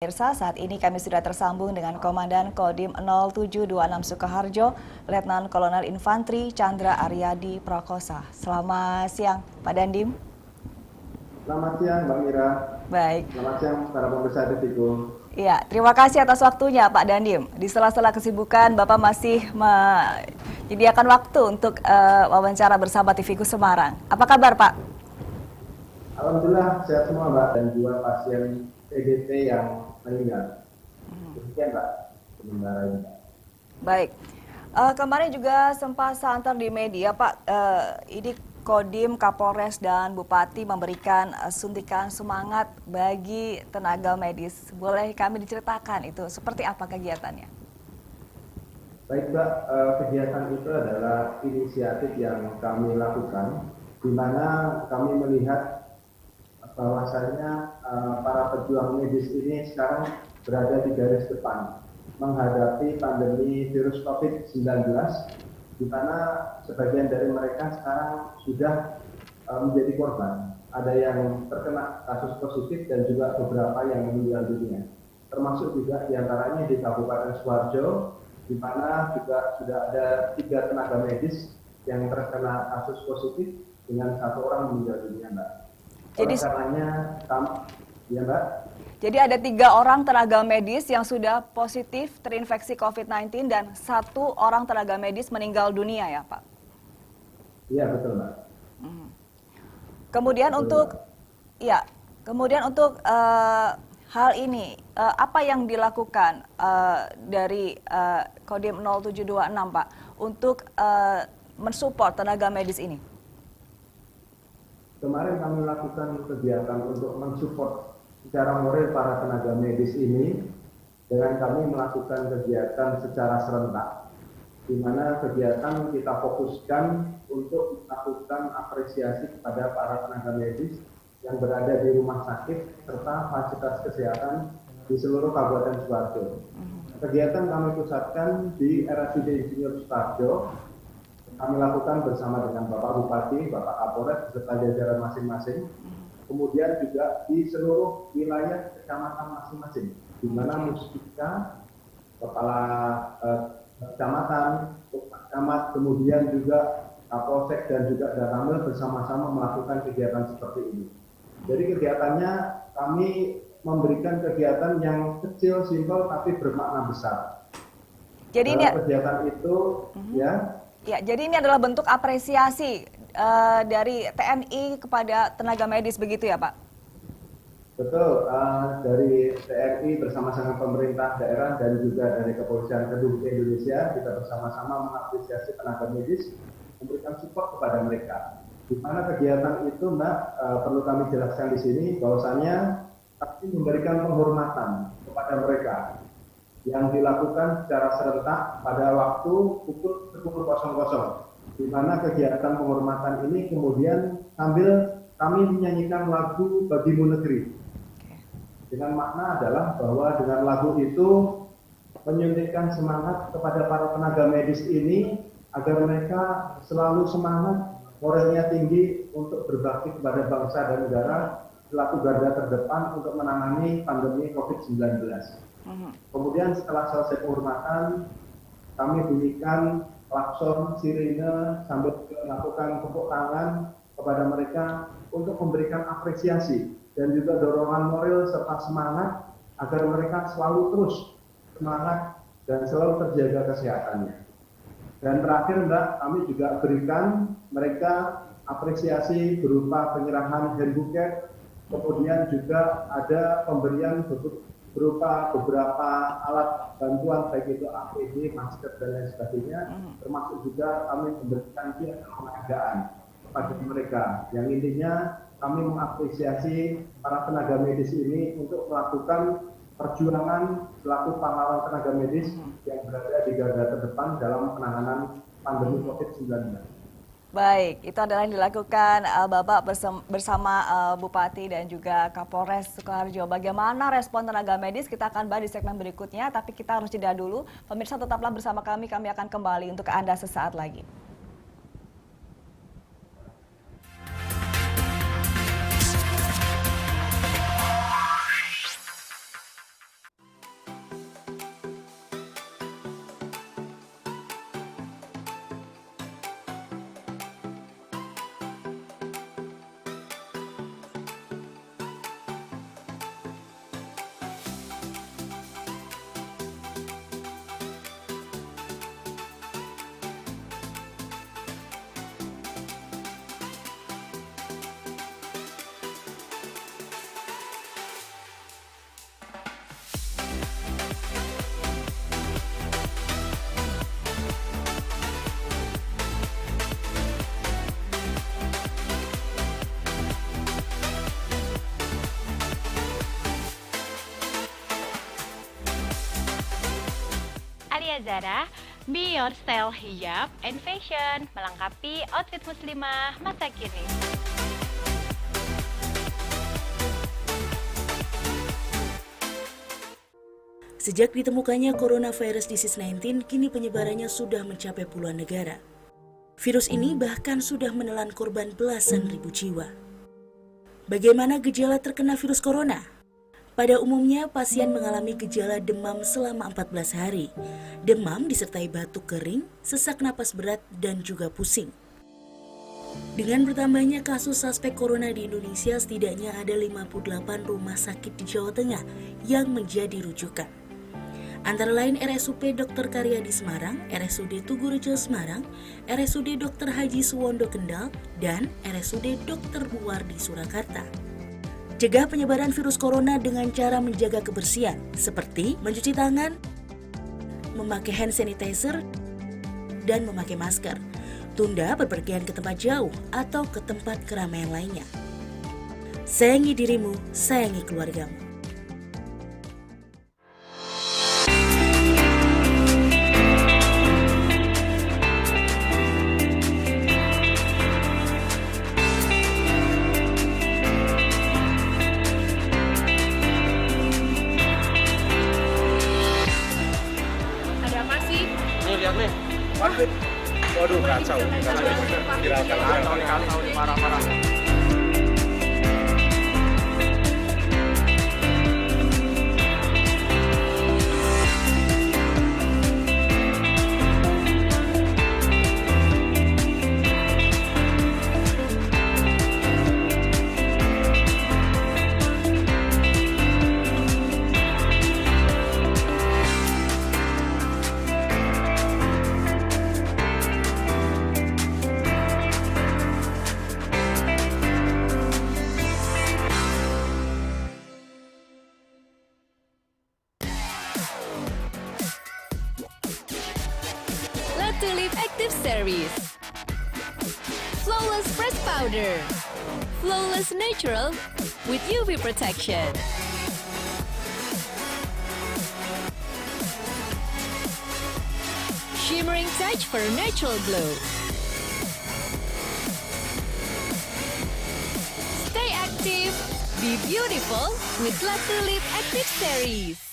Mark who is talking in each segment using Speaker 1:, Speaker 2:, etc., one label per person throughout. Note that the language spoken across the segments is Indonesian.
Speaker 1: Pemirsa, saat ini kami sudah tersambung dengan Komandan Kodim 0726 Sukoharjo, Letnan Kolonel Infantri Chandra Aryadi Prakosa. Selamat siang, Pak Dandim.
Speaker 2: Selamat siang, Mbak Mira.
Speaker 1: Baik.
Speaker 2: Selamat siang, para pemirsa TV-ku.
Speaker 1: Iya, terima kasih atas waktunya, Pak Dandim. Di sela-sela kesibukan, Bapak masih menyediakan waktu untuk wawancara bersama TV-ku Semarang. Apa kabar, Pak?
Speaker 2: Alhamdulillah, sehat semua, Mbak. Dan dua pasien PDP yang meninggal. Demikian, Mbak. Sementara ini, Mbak.
Speaker 1: Baik. Kemarin juga sempat santer di media, Pak. Ini Kodim, Kapolres, dan Bupati memberikan suntikan semangat bagi tenaga medis. Boleh kami diceritakan itu seperti apa kegiatannya?
Speaker 2: Baik, Mbak. Kegiatan itu adalah inisiatif yang kami lakukan, di mana kami melihat bahwasanya para pejuang medis ini sekarang berada di garis depan menghadapi pandemi virus COVID-19, di mana sebagian dari mereka sekarang sudah menjadi korban. Ada yang terkena kasus positif dan juga beberapa yang meninggal dunia. Termasuk juga diantaranya di Kabupaten Sukoharjo, di mana juga sudah ada 3 tenaga medis yang terkena kasus positif dengan 1 orang meninggal dunia, Mbak. Oleh karenanya, ya Mbak.
Speaker 1: Jadi ada 3 orang tenaga medis yang sudah positif terinfeksi COVID-19 dan 1 orang tenaga medis meninggal dunia ya Pak?
Speaker 2: Iya betul Mbak.
Speaker 1: Kemudian betul, untuk hal ini apa yang dilakukan dari Kodim 0726 Pak untuk mensupport tenaga medis ini?
Speaker 2: Kemarin kami melakukan kegiatan untuk mensupport secara moral para tenaga medis ini dengan kami melakukan kegiatan secara serentak, di mana kegiatan kita fokuskan untuk melakukan apresiasi kepada para tenaga medis yang berada di rumah sakit serta fasilitas kesehatan di seluruh Kabupaten Sukoharjo. Kegiatan kami pusatkan di RSUD Insinyur Sukoharjo. Kami lakukan bersama dengan Bapak Bupati, Bapak Kapolres, beserta jajaran masing-masing. Kemudian juga di seluruh wilayah kecamatan masing-masing, di mana Muspika, Kepala Kecamatan, Camat, kemudian juga Kapolsek dan juga Danramil bersama-sama melakukan kegiatan seperti ini. Jadi kegiatannya kami memberikan kegiatan yang kecil, simpel, tapi bermakna besar. Jadi dalam kegiatan itu,
Speaker 1: Ya, jadi ini adalah bentuk apresiasi dari TNI kepada tenaga medis begitu ya Pak?
Speaker 2: Betul, dari TNI bersama-sama pemerintah daerah dan juga dari Kepolisian Republik Indonesia, kita bersama-sama mengapresiasi tenaga medis, memberikan support kepada mereka. Di mana kegiatan itu Mbak, perlu kami jelaskan di sini bahwasannya kami memberikan penghormatan kepada mereka yang dilakukan secara serentak pada waktu pukul 10.00, di mana kegiatan penghormatan ini kemudian sambil kami menyanyikan lagu Bagimu Negeri. Dengan makna adalah bahwa dengan lagu itu menyuntikkan semangat kepada para tenaga medis ini agar mereka selalu semangat, moralnya tinggi untuk berbakti kepada bangsa dan negara selaku garda terdepan untuk menangani pandemi COVID-19. Kemudian setelah selesai penghormatan, kami bunyikan klakson, sirine, sambil melakukan tepuk tangan kepada mereka untuk memberikan apresiasi dan juga dorongan moral serta semangat agar mereka selalu terus semangat dan selalu terjaga kesehatannya. Dan terakhir Mbak, kami juga berikan mereka apresiasi berupa penyerahan hand buket, kemudian juga ada pemberian berupa beberapa alat bantuan baik itu APD, masker dan lain sebagainya, termasuk juga kami memberikan penghargaan kepada mereka. Yang intinya kami mengapresiasi para tenaga medis ini untuk melakukan perjuangan selaku pahlawan tenaga medis yang berada di garda terdepan dalam penanganan pandemi COVID-19.
Speaker 1: Baik, itu adalah yang dilakukan Bapak bersama Bupati dan juga Kapolres Sukoharjo. Bagaimana respon tenaga medis kita akan bahas di segmen berikutnya, tapi kita harus jeda dulu. Pemirsa tetaplah bersama kami akan kembali untuk Anda sesaat lagi.
Speaker 3: Alia Zara, Be Your Style Hijab and Fashion, melengkapi outfit muslimah masa kini.
Speaker 4: Sejak ditemukannya coronavirus disease 19, kini penyebarannya sudah mencapai puluhan negara. Virus ini bahkan sudah menelan korban belasan ribu jiwa. Bagaimana gejala terkena virus corona? Pada umumnya, pasien mengalami gejala demam selama 14 hari. Demam disertai batuk kering, sesak napas berat, dan juga pusing. Dengan bertambahnya kasus suspek corona di Indonesia, setidaknya ada 58 rumah sakit di Jawa Tengah yang menjadi rujukan. Antara lain RSUP Dr. Karyadi Semarang, RSUD Tugurejo Semarang, RSUD Dr. Haji Suwondo Kendal, dan RSUD Dr. Buwardi Surakarta. Cegah penyebaran virus corona dengan cara menjaga kebersihan, seperti mencuci tangan, memakai hand sanitizer, dan memakai masker. Tunda bepergian ke tempat jauh atau ke tempat keramaian lainnya. Sayangi dirimu, sayangi keluargamu.
Speaker 5: Waduh, kacau. Kacau, parah.
Speaker 6: Tulip Active Series, Flawless Press Powder, Flawless Natural with UV Protection. Shimmering touch for natural glow. Stay active, be beautiful with La Tulip Active Series.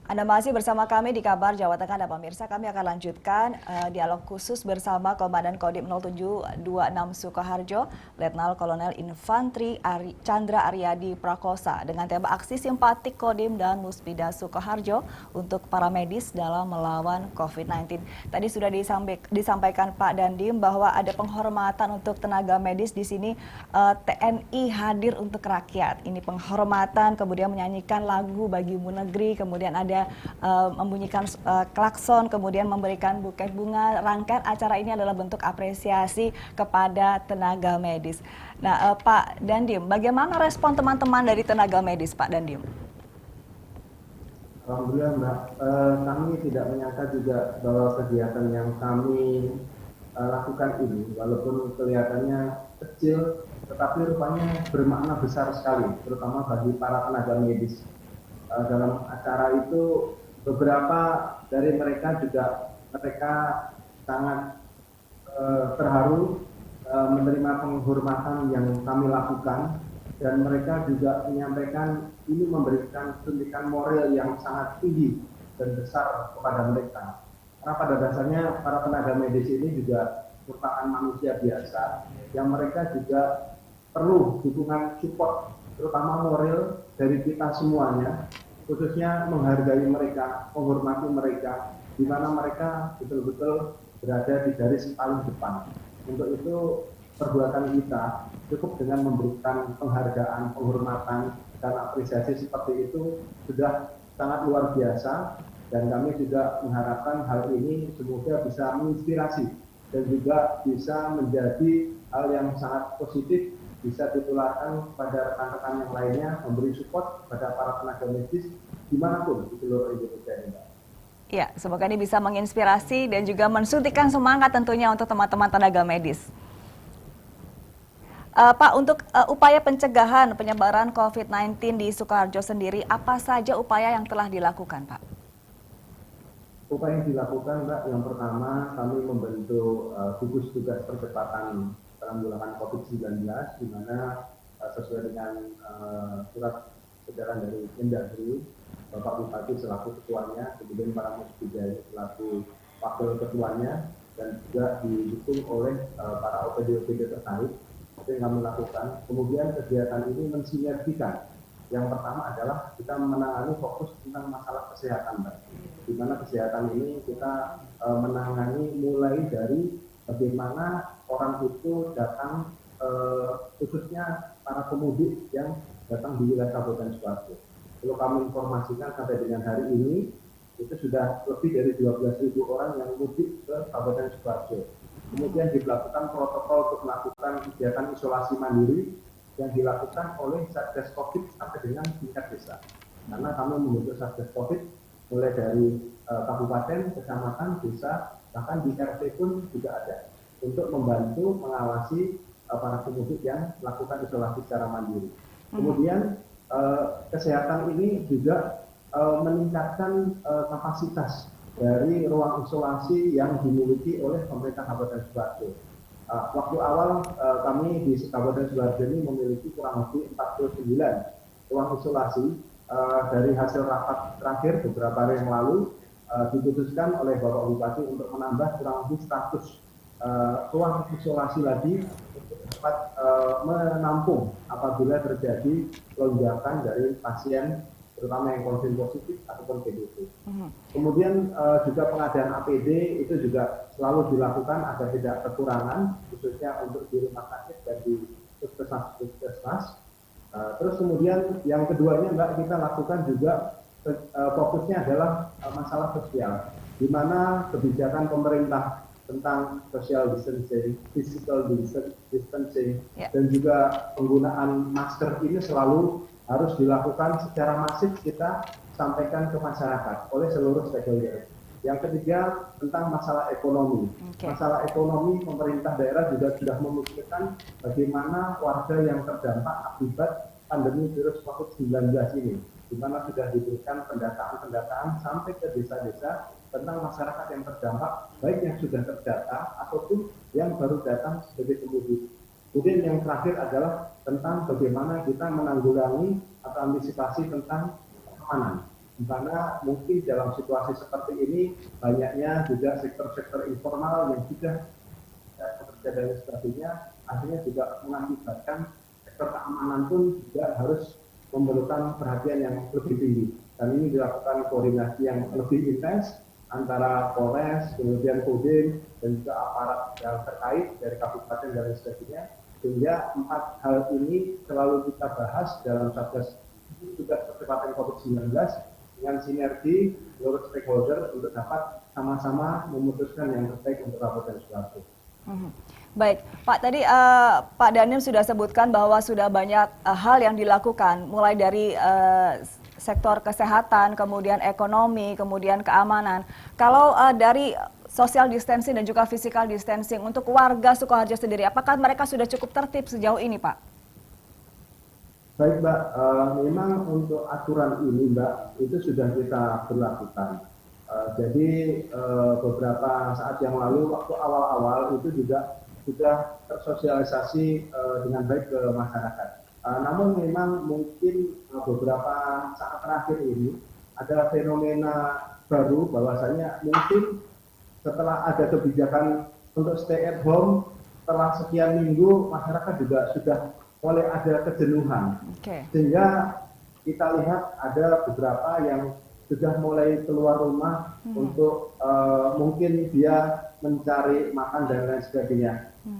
Speaker 1: Anda masih bersama kami di Kabar Jawa Tengah dan pemirsa, kami akan lanjutkan dialog khusus bersama Komandan Kodim 0726 Sukoharjo, Letnan Kolonel Infantri Chandra Aryadi Prakosa dengan tema aksi simpatik Kodim dan Muspida Sukoharjo untuk para medis dalam melawan COVID-19. Tadi sudah disampaikan Pak Dandim bahwa ada penghormatan untuk tenaga medis di sini, TNI hadir untuk rakyat. Ini penghormatan, kemudian menyanyikan lagu Bagimu Negeri, kemudian ada membunyikan klakson, kemudian memberikan buket bunga. Rangkaian acara ini adalah bentuk apresiasi kepada tenaga medis. Nah, Pak Dandim, bagaimana respon teman-teman dari tenaga medis, Pak Dandim?
Speaker 2: Alhamdulillah, Mbak. Kami tidak menyangka juga bahwa kegiatan yang kami lakukan ini, walaupun kelihatannya kecil, tetapi rupanya bermakna besar sekali, terutama bagi para tenaga medis. Dalam acara itu beberapa dari mereka sangat terharu menerima penghormatan yang kami lakukan, dan mereka juga menyampaikan ini memberikan suntikan moral yang sangat tinggi dan besar kepada mereka. Karena pada dasarnya para tenaga medis ini juga merupakan manusia biasa yang mereka juga perlu dukungan support, terutama moral dari kita semuanya, khususnya menghargai mereka, menghormati mereka, di mana mereka betul-betul berada di garis paling depan. Untuk itu perbuatan kita cukup dengan memberikan penghargaan, penghormatan, dan apresiasi seperti itu sudah sangat luar biasa, dan kami juga mengharapkan hal ini semoga bisa menginspirasi dan juga bisa menjadi hal yang sangat positif, bisa ditularkan pada rekan-rekan yang lainnya, memberi support kepada para tenaga medis dimanapun di seluruh Indonesia ini.
Speaker 1: Ya, semoga ini bisa menginspirasi dan juga mensuntikan semangat tentunya untuk teman-teman tenaga medis. Pak, untuk upaya pencegahan penyebaran COVID-19 di Sukoharjo sendiri, apa saja upaya yang telah dilakukan, Pak?
Speaker 2: Upaya yang dilakukan, Mbak, yang pertama kami membentuk gugus tugas percepatan penanggulangan COVID-19, di mana sesuai dengan surat edaran dari Mendagri, Bapak Bupati selaku ketuanya, kemudian para musbidaya selaku wakil ketuanya, dan juga didukung oleh para OPD-OPD terkait. Itu yang kami lakukan. Kemudian kegiatan ini mensinergikan. Yang pertama adalah kita menangani fokus tentang masalah kesehatan, Mbak. Di mana kesehatan ini kita menangani mulai dari bagaimana orang itu datang, khususnya para pemudik yang datang di wilayah Kabupaten Sukoharjo. Kalau kami informasikan sampai dengan hari ini, itu sudah lebih dari 12.000 orang yang mudik ke Kabupaten Sukoharjo. Kemudian dilakukan protokol untuk melakukan kegiatan isolasi mandiri yang dilakukan oleh Satgas Covid sampai dengan tingkat desa. Karena kami membentuk Satgas Covid mulai dari kabupaten, kecamatan, desa, bahkan di RT pun juga ada untuk membantu mengawasi para pemudik yang melakukan isolasi secara mandiri. Kemudian kesehatan ini juga meningkatkan kapasitas dari ruang isolasi yang dimiliki oleh pemerintah Kabupaten Sukoharjo. Waktu awal kami di Kabupaten Sukoharjo ini memiliki kurang lebih 49 ruang isolasi. Dari hasil rapat terakhir beberapa hari yang lalu diputuskan oleh Bapak Bupati untuk menambah kurang lebih 100 ruang isolasi lagi untuk dapat menampung apabila terjadi lonjakan dari pasien terutama yang konfirmasi positif ataupun PDP. Kemudian juga pengadaan APD itu juga selalu dilakukan agar tidak kekurangan, khususnya untuk di rumah sakit dan di puskesmas. Terus kemudian yang keduanya, Mbak, kita lakukan juga fokusnya adalah masalah sosial, di mana kebijakan pemerintah tentang social distancing, physical distancing, dan juga penggunaan masker ini selalu harus dilakukan secara masif, kita sampaikan ke masyarakat oleh seluruh stakeholder. Yang ketiga tentang masalah ekonomi. Masalah ekonomi, pemerintah daerah juga sudah memikirkan bagaimana warga yang terdampak akibat pandemi virus COVID-19 ini, di mana sudah diberikan pendataan-pendataan sampai ke desa-desa tentang masyarakat yang terdampak, baik yang sudah terdata ataupun yang baru datang sebagai pemudik. Kemudian yang terakhir adalah tentang bagaimana kita menanggulangi atau antisipasi tentang keamanan. Di mana mungkin dalam situasi seperti ini banyaknya juga sektor-sektor informal yang sudah bekerja dan sebagainya, akhirnya juga mengakibatkan sektor keamanan pun juga harus memerlukan perhatian yang lebih tinggi. Dan ini dilakukan koordinasi yang lebih intens antara Polres, kemudian Kodim, dan juga aparat yang terkait dari kabupaten dan sebagainya. Sehingga 4 hal ini selalu kita bahas dalam Satgas Tugas Percepatan COVID-19 dengan sinergi seluruh stakeholder untuk dapat sama-sama memutuskan yang terbaik untuk Kabupaten Sukoharjo.
Speaker 1: Baik, Pak, tadi Pak Daniel sudah sebutkan bahwa sudah banyak hal yang dilakukan, mulai dari sektor kesehatan, kemudian ekonomi, kemudian keamanan. Kalau dari social distancing dan juga physical distancing untuk warga Sukoharjo sendiri, apakah mereka sudah cukup tertib sejauh ini, Pak?
Speaker 2: Baik, Mbak, memang untuk aturan ini, Mbak, itu sudah kita berlakukan. Jadi beberapa saat yang lalu, waktu awal-awal itu juga sudah tersosialisasi dengan baik ke masyarakat. Namun memang mungkin beberapa saat terakhir ini ada fenomena baru bahwasanya mungkin setelah ada kebijakan untuk stay at home, setelah sekian minggu masyarakat juga sudah mulai ada kejenuhan, sehingga kita lihat ada beberapa yang sudah mulai keluar rumah untuk mungkin dia mencari makan dan lain sebagainya.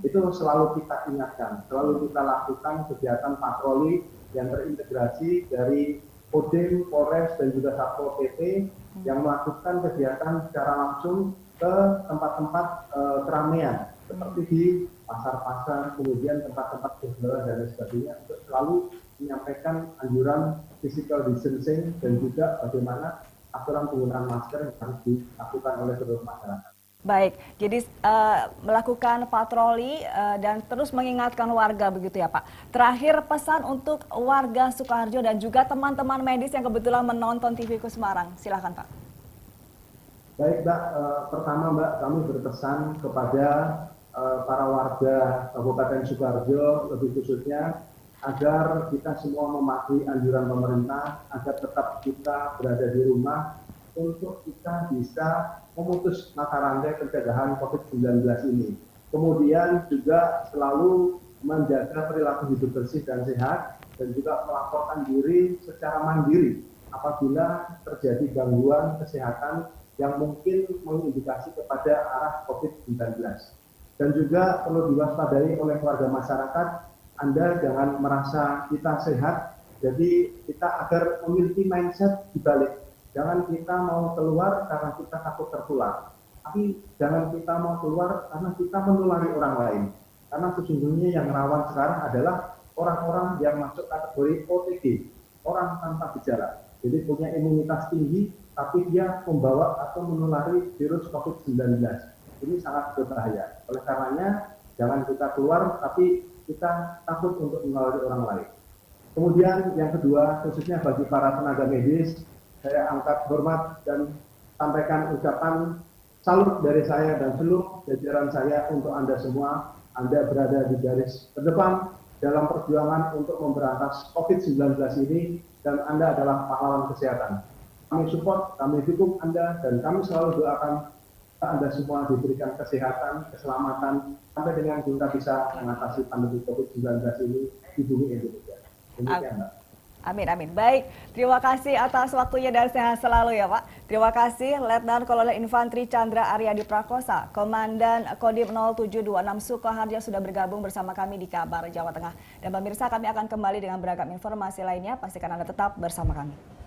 Speaker 2: Itu selalu kita ingatkan, selalu kita lakukan kegiatan patroli yang terintegrasi dari Kodim, Polres, dan juga Satpol PP yang melakukan kegiatan secara langsung ke tempat-tempat keramaian, seperti di pasar-pasar, kemudian tempat-tempat berjualan dan lain sebagainya, untuk selalu menyampaikan anjuran physical distancing dan juga bagaimana aturan penggunaan masker yang harus dilakukan oleh seluruh masyarakat.
Speaker 1: Baik, jadi melakukan patroli dan terus mengingatkan warga begitu ya Pak. Terakhir pesan untuk warga Sukoharjo dan juga teman-teman medis yang kebetulan menonton TVku Semarang. Silakan Pak.
Speaker 2: Baik Mbak, pertama Mbak kami berpesan kepada para warga Kabupaten Sukoharjo lebih khususnya agar kita semua mematuhi anjuran pemerintah agar tetap kita berada di rumah untuk kita bisa memutus mata rantai pencegahan COVID-19 ini. Kemudian juga selalu menjaga perilaku hidup bersih dan sehat dan juga melaporkan diri secara mandiri apabila terjadi gangguan kesehatan yang mungkin mengindikasi kepada arah COVID-19. Dan juga perlu diwaspadai oleh warga masyarakat, Anda jangan merasa kita sehat, jadi kita agar memiliki mindset dibalik. Jangan kita mau keluar karena kita takut tertular. Tapi jangan kita mau keluar karena kita menulari orang lain. Karena sesungguhnya yang rawan sekarang adalah orang-orang yang masuk kategori OTG, orang tanpa gejala. Jadi punya imunitas tinggi, tapi dia membawa atau menulari virus COVID-19. Ini sangat berbahaya. Oleh karenanya, jangan kita keluar, tapi kita takut untuk menulari orang lain. Kemudian yang kedua, khususnya bagi para tenaga medis, saya angkat hormat dan sampaikan ucapan salut dari saya dan seluruh jajaran saya untuk Anda semua. Anda berada di garis terdepan dalam perjuangan untuk memberantas COVID-19 ini dan Anda adalah pahlawan kesehatan. Kami support, kami dukung Anda dan kami selalu doakan Anda semua diberikan kesehatan, keselamatan sampai dengan kita bisa mengatasi pandemi COVID-19 ini di bumi Indonesia. Demikian, Mbak.
Speaker 1: Amin, amin. Baik, terima kasih atas waktunya dan sehat selalu ya Pak. Terima kasih Letnan Kolonel Infantri Chandra Aryadi Prakosa, Komandan Kodim 0726 Sukoharjo sudah bergabung bersama kami di Kabar Jawa Tengah. Dan pemirsa, kami akan kembali dengan beragam informasi lainnya. Pastikan Anda tetap bersama kami.